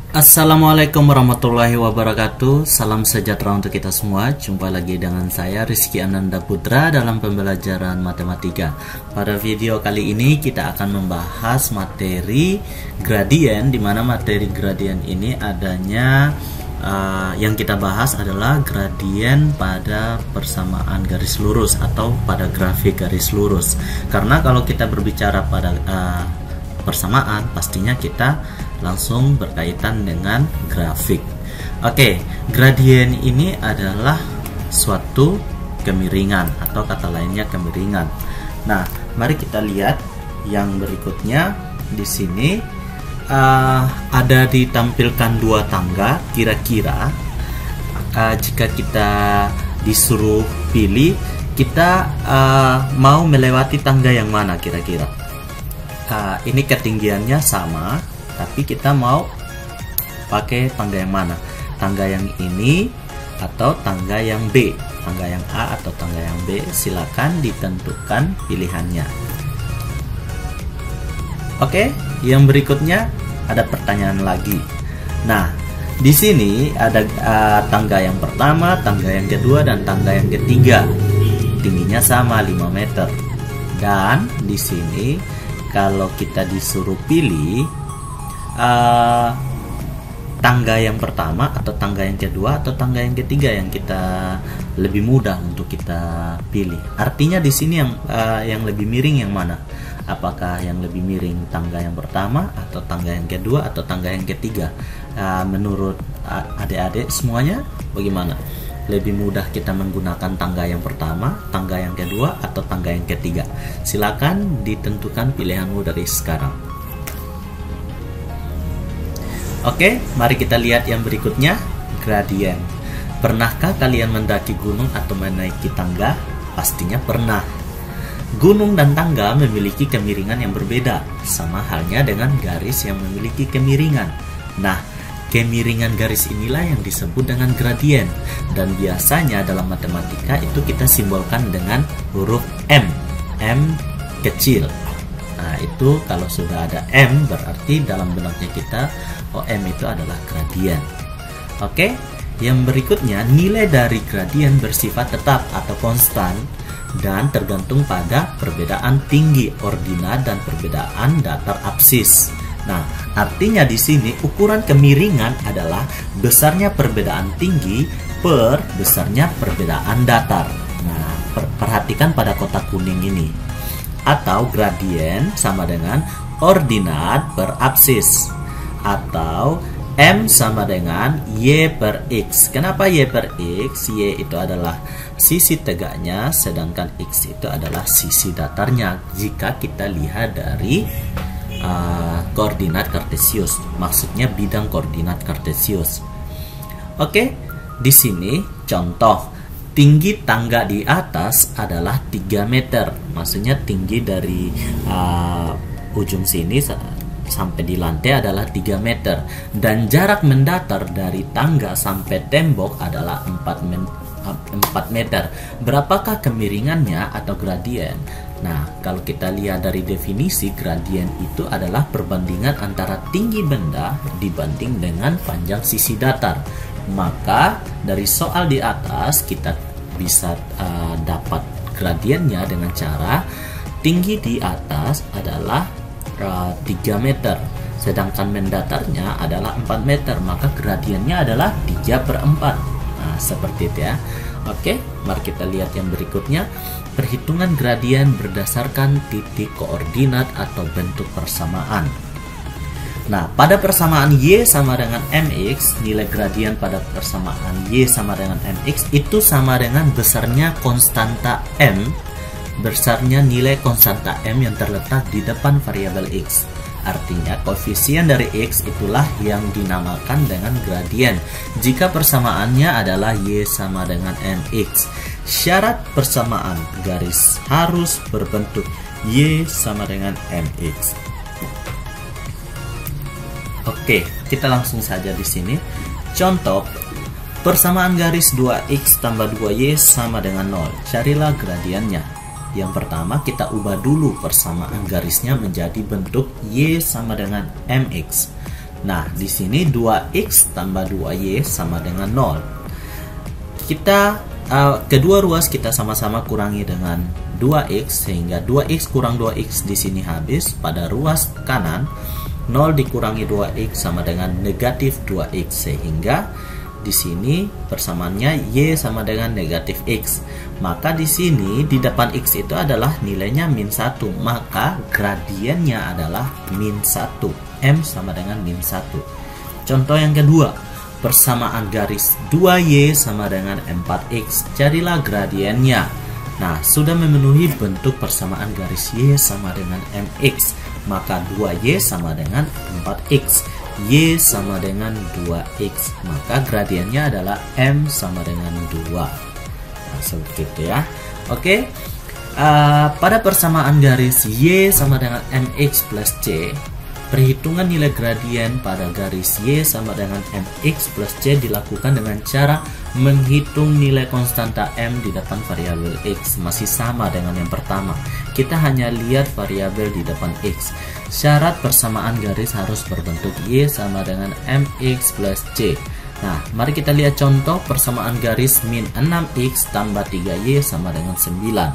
Assalamualaikum warahmatullahi wabarakatuh. Salam sejahtera untuk kita semua. Jumpa lagi dengan saya Rizky Ananda Putra dalam pembelajaran matematika. Pada video kali ini kita akan membahas materi gradien, di mana materi gradien ini adanya yang kita bahas adalah gradien pada persamaan garis lurus atau pada grafik garis lurus. Karena kalau kita berbicara pada persamaan, pastinya kita langsung berkaitan dengan grafik. Oke, gradien ini adalah suatu kemiringan atau kata lainnya kemiringan. Nah, mari kita lihat yang berikutnya. Di sini ada ditampilkan dua tangga. Kira-kira jika kita disuruh pilih, kita mau melewati tangga yang mana kira-kira? Ini ketinggiannya sama, tapi kita mau pakai tangga yang mana? Tangga yang ini atau tangga yang B? Tangga yang A atau tangga yang B? Silakan ditentukan pilihannya. Oke, yang berikutnya ada pertanyaan lagi. Nah, di sini ada tangga yang pertama, tangga yang kedua, dan tangga yang ketiga. Tingginya sama 5 meter. Dan di sini kalau kita disuruh pilih tangga yang pertama atau tangga yang kedua atau tangga yang ketiga yang kita lebih mudah untuk kita pilih. Artinya di sini yang lebih miring yang mana? Apakah yang lebih miring tangga yang pertama atau tangga yang kedua atau tangga yang ketiga? Menurut adik-adik semuanya bagaimana? Lebih mudah kita menggunakan tangga yang pertama, tangga yang kedua, atau tangga yang ketiga? Silakan ditentukan pilihanmu dari sekarang. Oke, mari kita lihat yang berikutnya, gradien. Pernahkah kalian mendaki gunung atau menaiki tangga? Pastinya pernah. Gunung dan tangga memiliki kemiringan yang berbeda, sama halnya dengan garis yang memiliki kemiringan. Nah, kemiringan garis inilah yang disebut dengan gradien, dan biasanya dalam matematika itu kita simbolkan dengan huruf M kecil. Nah, itu kalau sudah ada M berarti dalam benaknya kita, oh, M itu adalah gradien. Oke, yang berikutnya, nilai dari gradien bersifat tetap atau konstan dan tergantung pada perbedaan tinggi ordinat dan perbedaan datar absis. Nah, artinya di sini ukuran kemiringan adalah besarnya perbedaan tinggi per besarnya perbedaan datar. Nah, perhatikan pada kotak kuning ini. Atau gradien sama dengan ordinat per absis. Atau M sama dengan Y per X. Kenapa Y per X? Y itu adalah sisi tegaknya, sedangkan X itu adalah sisi datarnya. Jika kita lihat dari koordinat kartesius, maksudnya bidang koordinat kartesius. Oke, di sini contoh tinggi tangga di atas adalah 3 meter, maksudnya tinggi dari ujung sini sampai di lantai adalah 3 meter, dan jarak mendatar dari tangga sampai tembok adalah 4 meter. Berapakah kemiringannya atau gradien? Nah, kalau kita lihat dari definisi, gradien itu adalah perbandingan antara tinggi benda dibanding dengan panjang sisi datar. Maka dari soal di atas kita bisa dapat gradiennya dengan cara tinggi di atas adalah 3 meter, sedangkan mendatarnya adalah 4 meter, maka gradiennya adalah 3/4. Nah, seperti itu ya. Oke, mari kita lihat yang berikutnya. Perhitungan gradien berdasarkan titik koordinat atau bentuk persamaan. Nah, pada persamaan Y sama dengan MX, nilai gradien pada persamaan Y sama dengan MX itu sama dengan besarnya konstanta M, besarnya nilai konstanta M yang terletak di depan variabel X. Artinya koefisien dari X itulah yang dinamakan dengan gradien jika persamaannya adalah Y sama dengan MX. Syarat persamaan garis harus berbentuk Y sama dengan MX. Oke, kita langsung saja di sini. Contoh, persamaan garis 2X tambah 2Y sama dengan 0. Carilah gradiennya. Yang pertama kita ubah dulu persamaan garisnya menjadi bentuk Y sama dengan MX. Nah, di sini 2x tambah 2y sama dengan 0. Kita kedua ruas kita sama-sama kurangi dengan 2x, sehingga 2x kurang 2x di sini habis. Pada ruas kanan 0 dikurangi 2x sama dengan negatif 2x, sehingga di sini persamaannya y sama dengan negatif x. Maka di sini di depan x itu adalah nilainya min 1, maka gradiennya adalah min 1. M sama dengan min 1. Contoh yang kedua, persamaan garis 2y sama dengan 4x. Carilah gradiennya. Nah, sudah memenuhi bentuk persamaan garis y sama dengan mx, maka 2y sama dengan 4x. Y sama dengan 2x, maka gradiennya adalah m sama dengan 2. Nah, seperti itu ya. Oke. Pada persamaan garis y sama dengan mx plus c, perhitungan nilai gradien pada garis y sama dengan mx plus c dilakukan dengan cara menghitung nilai konstanta m di depan variabel x. Masih sama dengan yang pertama, kita hanya lihat variabel di depan x. Syarat persamaan garis harus berbentuk y sama dengan mx plus c. Nah, mari kita lihat contoh persamaan garis min 6x tambah 3y sama dengan 9.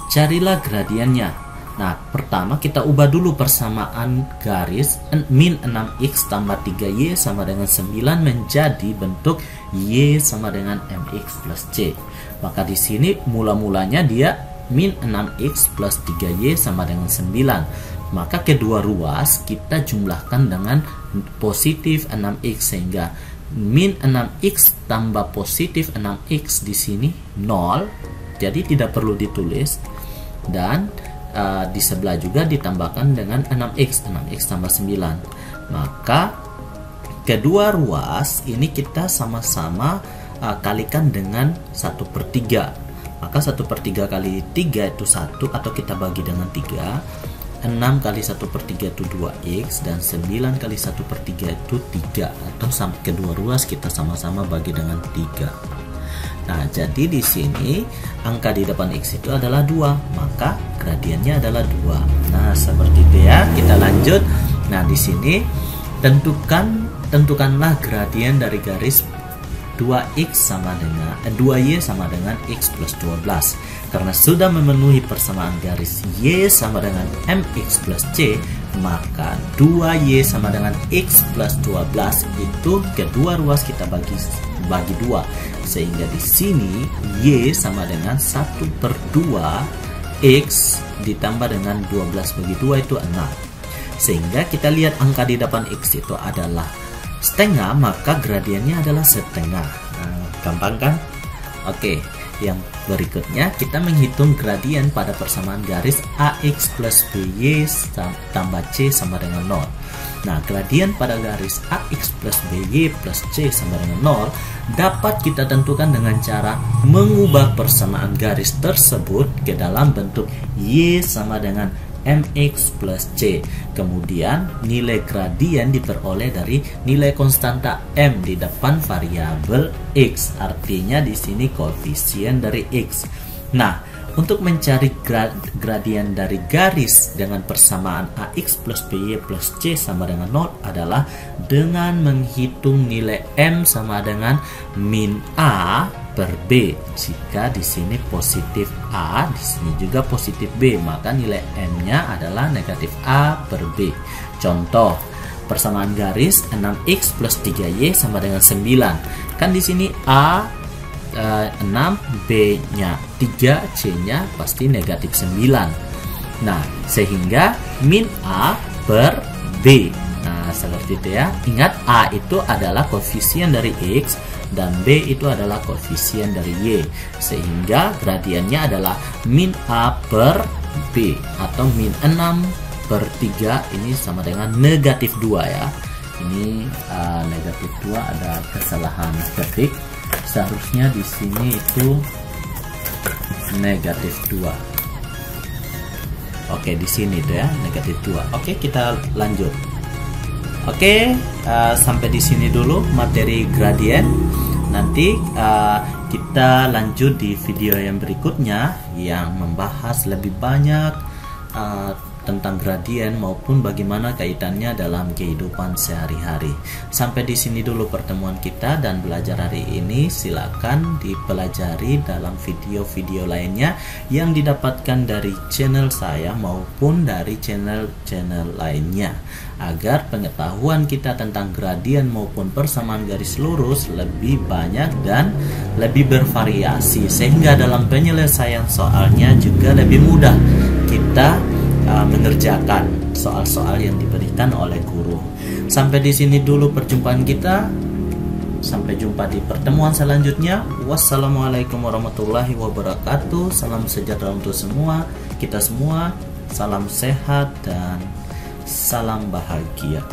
Carilah gradiennya. Nah, pertama kita ubah dulu persamaan garis min 6x tambah 3y sama dengan 9 menjadi bentuk y sama dengan mx plus c. Maka di sini mula-mulanya dia min 6x plus 3y sama dengan 9. Maka kedua ruas kita jumlahkan dengan positif 6x, sehingga min 6x tambah positif 6x di sini 0. Jadi tidak perlu ditulis, dan di sebelah juga ditambahkan dengan 6x tambah 9. Maka kedua ruas ini kita sama-sama kalikan dengan 1/3. Maka 1/3 kali 3 itu 1, atau kita bagi dengan 3. 6 kali 1/3 itu 2x, dan 9 kali 1/3 itu 3, atau kedua ruas kita sama-sama bagi dengan 3. Nah, jadi di sini angka di depan x itu adalah 2, maka gradiennya adalah 2. Nah, seperti itu ya. Kita lanjut. Nah, di sini tentukanlah gradien dari garis 2y sama dengan x plus 12. Karena sudah memenuhi persamaan garis y sama dengan mx plus c, maka 2y sama dengan x plus 12 itu kedua ruas kita bagi 2, sehingga di sini y sama dengan 1/2 x ditambah dengan 12 bagi 2 itu 6. Sehingga kita lihat angka di depan x itu adalah setengah, maka gradiennya adalah setengah. Nah, gampang kan? Oke, yang berikutnya kita menghitung gradien pada persamaan garis ax plus by tambah c sama dengan 0. Nah, gradien pada garis ax plus by plus c sama dengan 0 dapat kita tentukan dengan cara mengubah persamaan garis tersebut ke dalam bentuk y sama dengan mx plus c. Kemudian nilai gradien diperoleh dari nilai konstanta m di depan variabel x. Artinya di sini koefisien dari x. Nah, untuk mencari gradien dari garis dengan persamaan ax plus by plus c sama dengan 0 adalah dengan menghitung nilai m sama dengan min a per b. Jika di sini positif a, di sini juga positif b, maka nilai m-nya adalah negatif a per b. Contoh persamaan garis 6x plus 3y sama dengan 9. Kan di sini a 6, b-nya 3, c-nya pasti negatif 9. Nah, sehingga min a per b. Nah, seperti itu ya. Ingat, a itu adalah koefisien dari x dan b itu adalah koefisien dari y. Sehingga gradiennya adalah min a per b, atau min 6/3 ini sama dengan negatif 2 ya. Ini negatif 2, ada kesalahan ketik. Seharusnya di sini itu negatif 2. Oke, di sini tuh ya, negatif 2. Oke, kita lanjut. Oke, sampai di sini dulu materi gradien. Nanti kita lanjut di video yang berikutnya yang membahas lebih banyak tentang gradien maupun bagaimana kaitannya dalam kehidupan sehari-hari. Sampai di sini dulu pertemuan kita dan belajar hari ini. Silakan dipelajari dalam video-video lainnya yang didapatkan dari channel saya maupun dari channel-channel lainnya, agar pengetahuan kita tentang gradien maupun persamaan garis lurus lebih banyak dan lebih bervariasi, sehingga dalam penyelesaian soalnya juga lebih mudah kita mengerjakan soal-soal yang diberikan oleh guru. Sampai di sini dulu perjumpaan kita. Sampai jumpa di pertemuan selanjutnya. Wassalamualaikum warahmatullahi wabarakatuh. Salam sejahtera untuk semua, kita semua. Salam sehat dan salam bahagia.